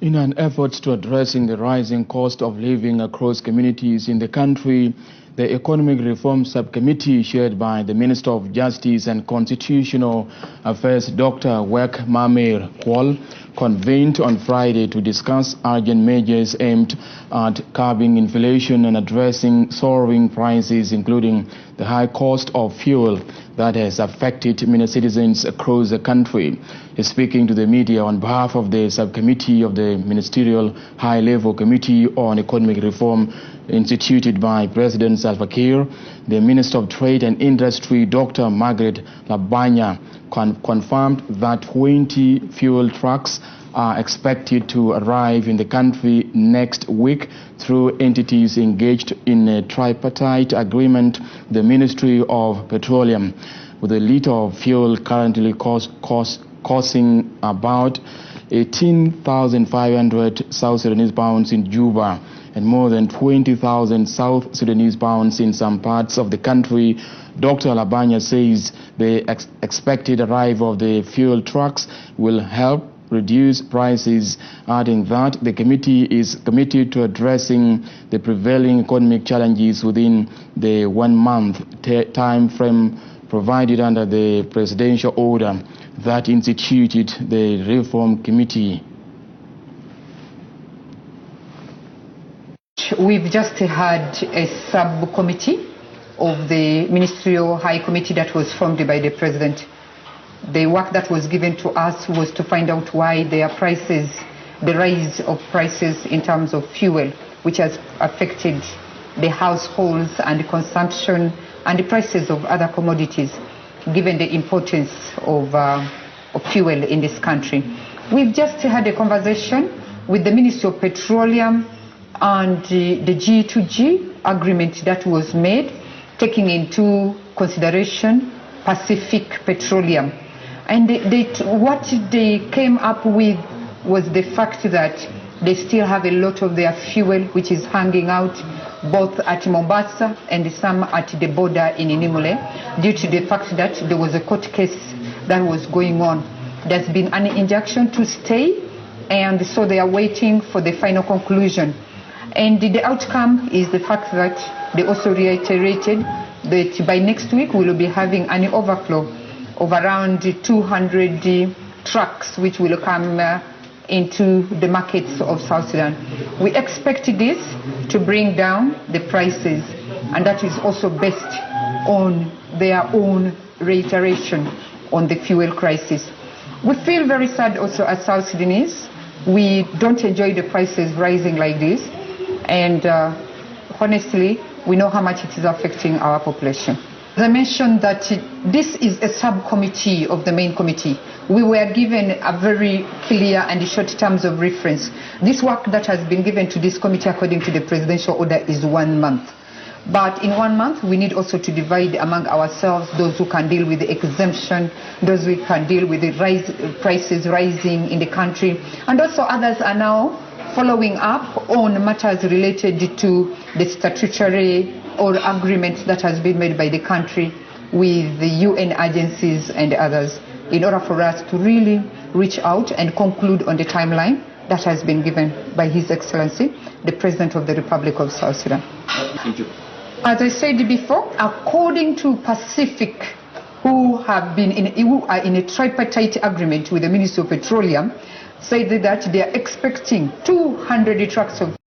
In an effort to addressing the rising cost of living across communities in the country, the Economic Reform Subcommittee, chaired by the Minister of Justice and Constitutional Affairs, Dr. Wek Mamer Kuol, convened on Friday to discuss urgent measures aimed at curbing inflation and addressing soaring prices, including the high cost of fuel that has affected many citizens across the country. Speaking to the media on behalf of the subcommittee of the Ministerial High-Level Committee on Economic Reform instituted by President Salva Kiir, the Minister of Trade and Industry, Dr. Margaret Labanya, confirmed that 20 fuel trucks are expected to arrive in the country next week through entities engaged in a tripartite agreement with the Ministry of Petroleum, with a litre of fuel currently costing about 18,500 South Sudanese pounds in Juba and more than 20,000 South Sudanese pounds in some parts of the country. Dr. Labanya says the expected arrival of the fuel trucks will help reduce prices, adding that the committee is committed to addressing the prevailing economic challenges within the 1 month time frame provided under the presidential order that instituted the Reform Committee. We've just had a subcommittee of the Ministerial High Committee that was formed by the President. The work that was given to us was to find out why the rise of prices in terms of fuel, which has affected the households and the consumption and the prices of other commodities, given the importance of fuel in this country. We've just had a conversation with the Ministry of Petroleum and the G2G agreement that was made, taking into consideration Pacific Petroleum. And what they came up with was the fact that they still have a lot of their fuel which is hanging out both at Mombasa and some at the border in Inimule, due to the fact that there was a court case that was going on. There's been an injunction to stay, and so they are waiting for the final conclusion. And the outcome is the fact that they also reiterated that by next week we will be having an overflow of around 200 trucks which will come into the markets of South Sudan. We expect this to bring down the prices, and that is also based on their own reiteration on the fuel crisis. We feel very sad also as South Sudanese. We don't enjoy the prices rising like this, and honestly, we know how much it is affecting our population. As I mentioned that this is a subcommittee of the main committee. We were given a very clear and short terms of reference. This work that has been given to this committee according to the presidential order is 1 month. But in 1 month, we need also to divide among ourselves those who can deal with the exemption, those who can deal with the prices rising in the country, and also others are now following up on matters related to the statutory or agreement that has been made by the country with the UN agencies and others, in order for us to really reach out and conclude on the timeline that has been given by His Excellency, the President of the Republic of South Sudan. As I said before, according to Pacific, who are in a tripartite agreement with the Ministry of Petroleum, said that they are expecting 200 trucks of